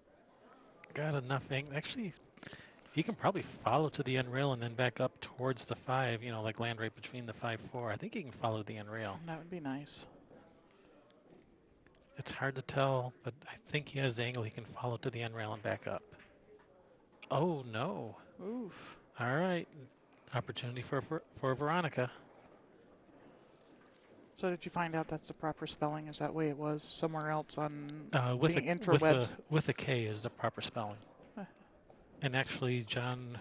got enough angle. Actually, he can probably follow to the end rail and then back up towards the 5, you know, like land right between the 5-4. I think he can follow the end rail. That would be nice. It's hard to tell, but I think he has the angle he can follow to the end rail and back up. Oh, no. Oof. All right. Opportunity for Veronika. So did you find out that's the proper spelling? Is that way it was somewhere else on With the interwebs? with a K is the proper spelling. Huh. And actually, John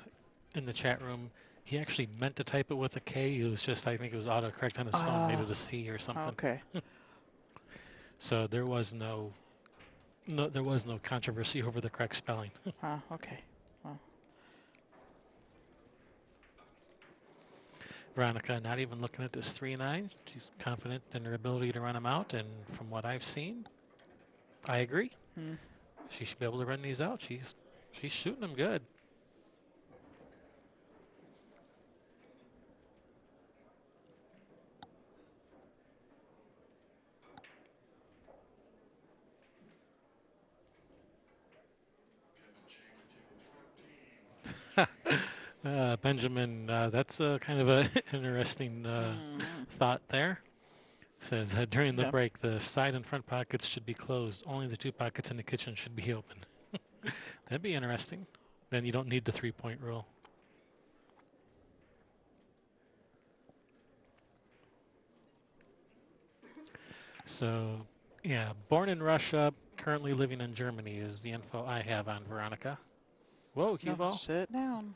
in the chat room, he actually meant to type it with a K. It was just, I think it was autocorrect on his phone, made it a C or something. Okay. So there was no controversy over the correct spelling. Okay. Well, Veronika not even looking at this 3-9. She's confident in her ability to run them out, and from what I've seen, I agree. She should be able to run these out. She's shooting them good. Benjamin, that's kind of an interesting thought there. Says during the break, the side and front pockets should be closed. Only the 2 pockets in the kitchen should be open. That'd be interesting. Then you don't need the 3-point rule. So, yeah, born in Russia, currently living in Germany is the info I have on Veronika. Whoa, cue ball. Sit down.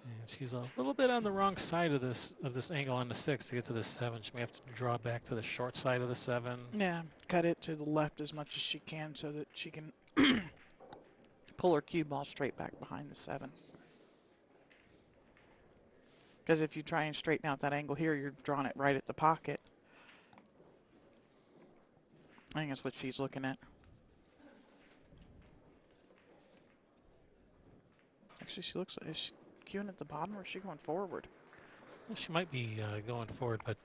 And she's a little bit on the wrong side of this angle on the 6 to get to the 7. She may have to draw back to the short side of the 7. Yeah, cut it to the left as much as she can so that she can pull her cue ball straight back behind the 7. Because if you try and straighten out that angle here, you're drawing it right at the pocket. I think that's what she's looking at. Actually, she looks like, is she cueing at the bottom or is she going forward? Well, she might be going forward, but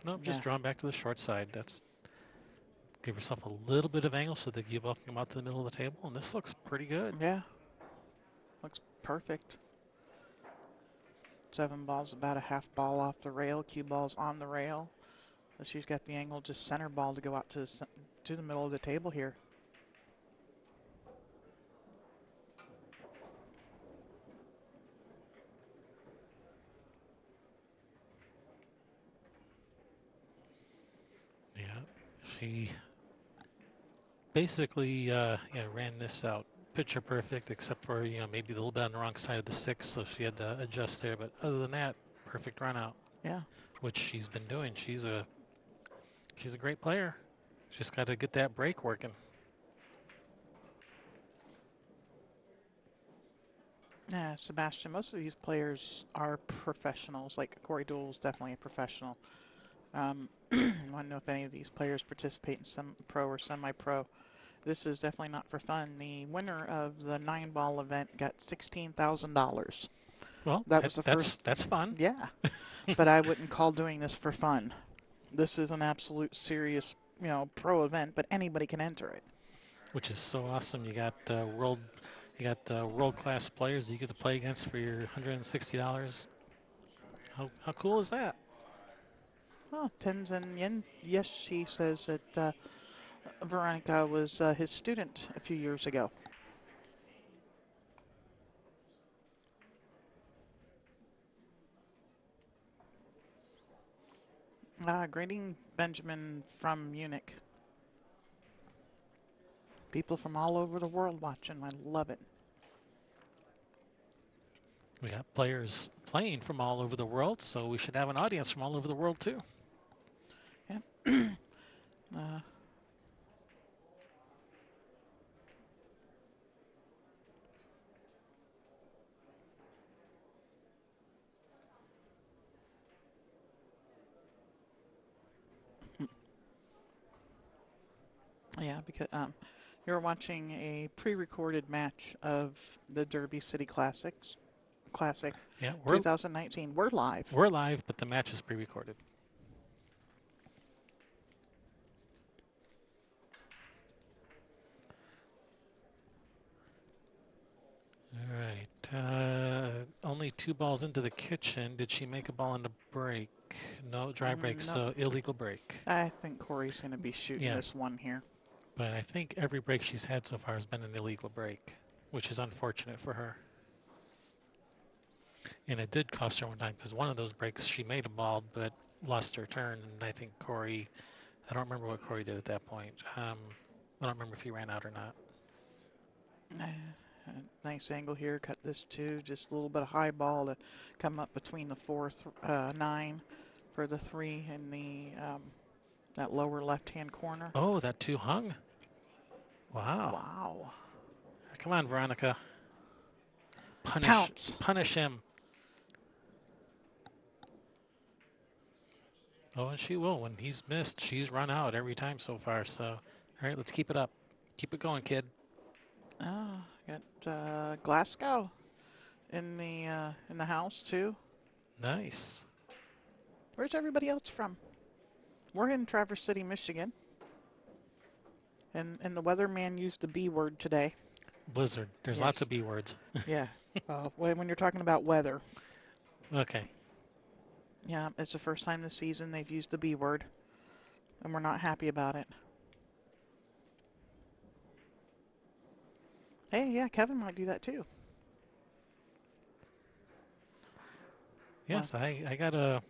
nope, just drawn back to the short side. That's give yourself a little bit of angle so that you both come out to the middle of the table, and this looks pretty good. Yeah. Looks perfect. 7 balls, about a half ball off the rail. Cue balls on the rail. So she's got the angle, just center ball to go out to the middle of the table here. Yeah, she basically ran this out picture perfect, except for maybe a little bit on the wrong side of the 6, so she had to adjust there. But other than that, perfect run out. Yeah. Which she's been doing. She's a great player. Just got to get that break working. Yeah, Sebastian, most of these players are professionals. Like Corey Deuel is definitely a professional. I want to know if any of these players participate in some pro or semi-pro. This is definitely not for fun. The winner of the 9-ball event got $16,000. Well, That was the first. That's fun. Yeah, but I wouldn't call doing this for fun. This is an absolute serious, pro event, but anybody can enter it. Which is so awesome. You got world-class players that you get to play against for your $160. How cool is that? Oh, Tenzin Yen. Yes, she says that Veronika was his student a few years ago. Greeting Benjamin from Munich. People from all over the world watching. I love it. We got players playing from all over the world, so we should have an audience from all over the world too. Yeah. Yeah, because you're watching a pre-recorded match of the Derby City Classic Yeah, 2019. We're live. We're live, but the match is pre-recorded. All right. Only 2 balls into the kitchen. Did she make a ball on the break? No, dry break, No. so illegal break. I think Corey's going to be shooting this one here. But I think every break she's had so far has been an illegal break, which is unfortunate for her. And it did cost her one time because one of those breaks she made a ball but lost her turn. And I think Corey, I don't remember what Corey did at that point. I don't remember if he ran out or not. Nice angle here. Cut this 2. Just a little bit of high ball to come up between the 9 for the 3 in the that lower left-hand corner. Oh, that 2 hung. Wow. Wow. Come on, Veronika. Pounce. Punish him. Oh, and she will. When he's missed, she's run out every time so far. So, all right, let's keep it up. Keep it going, kid. Oh, got Glasgow in the house too. Nice. Where's everybody else from? We're in Traverse City, Michigan. And the weatherman used the B word today. Blizzard. There's lots of B words. Yeah. When you're talking about weather. Okay. Yeah, it's the first time this season they've used the B word. And we're not happy about it. Hey, yeah, Kevin might do that too. Yes, I got a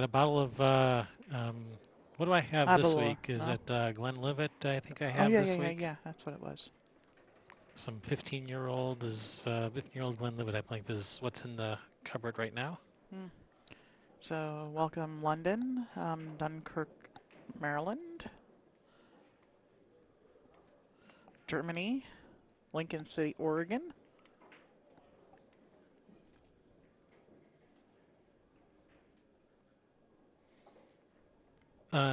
bottle of what do I have this Abalone. week? Is it Glenlivet? I think I have this week. Yeah, that's what it was. Some 15-year-old Glenlivet, I believe, is what's in the cupboard right now. So, welcome London, Dunkirk, Maryland, Germany, Lincoln City, Oregon.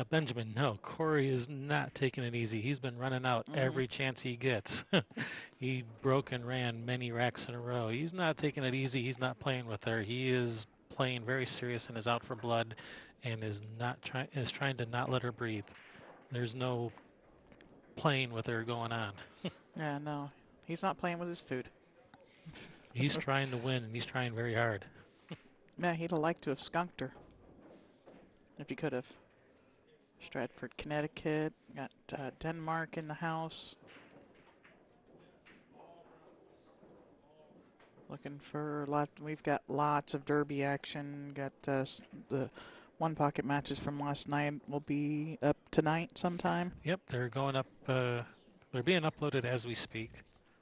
Benjamin, no, Corey is not taking it easy. He's been running out every chance he gets. He broke and ran many racks in a row. He's not taking it easy. He's not playing with her. He is playing very serious and is out for blood, and is trying to not let her breathe. There's no playing with her going on. Yeah, no. He's not playing with his food. He's trying to win, and he's trying very hard. Yeah, he'd have liked to have skunked her. If he could have. Stratford, Connecticut. Got Denmark in the house. Looking for we've got lots of derby action. Got the one pocket matches from last night will be up tonight sometime. Yep, they're going up. They're being uploaded as we speak,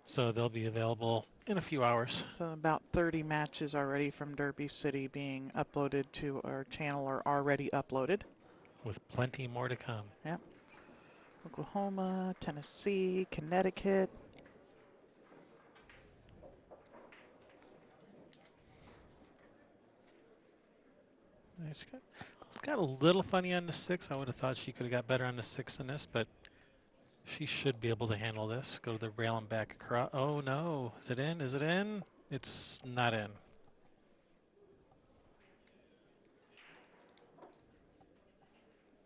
so they'll be available in a few hours. So about 30 matches already from Derby City being uploaded to our channel are already uploaded. With plenty more to come. Yep. Oklahoma, Tennessee, Connecticut. It's got a little funny on the 6. I would have thought she could have got better on the 6 than this, but she should be able to handle this. Go to the rail and back across. Oh no. Is it in? Is it in? It's not in.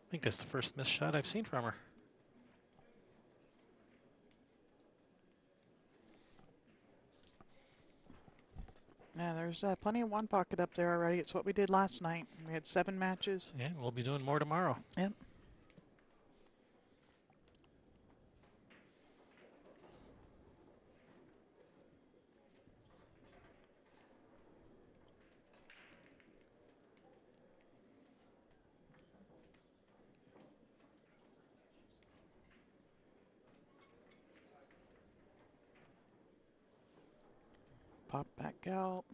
I think that's the first missed shot I've seen from her. Yeah, there's plenty of one pocket up there already. It's what we did last night. We had 7 matches. Yeah, we'll be doing more tomorrow. Yep. Pop back out.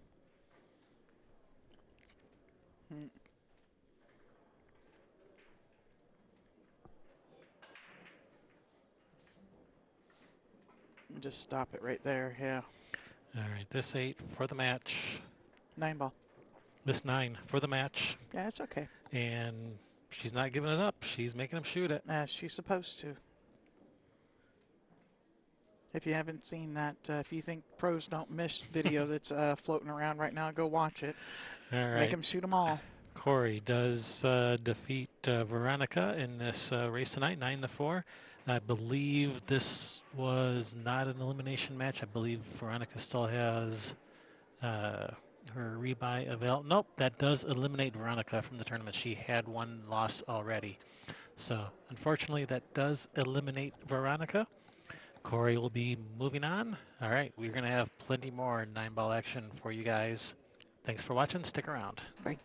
Just stop it right there. Yeah. All right, this 8 for the match. 9 ball. This 9 for the match. Yeah, it's okay. And she's not giving it up. She's making him shoot it. She's supposed to. If you haven't seen that, if you think pros don't miss video that's floating around right now, go watch it. All right. Make them shoot them all. Corey does defeat Veronika in this race tonight, 9-4. I believe this was not an elimination match. I believe Veronika still has her rebuy available. Nope, that does eliminate Veronika from the tournament. She had one loss already. So, unfortunately, that does eliminate Veronika. Corey will be moving on. All right, we're going to have plenty more 9-ball action for you guys. Thanks for watching. Stick around. Bye.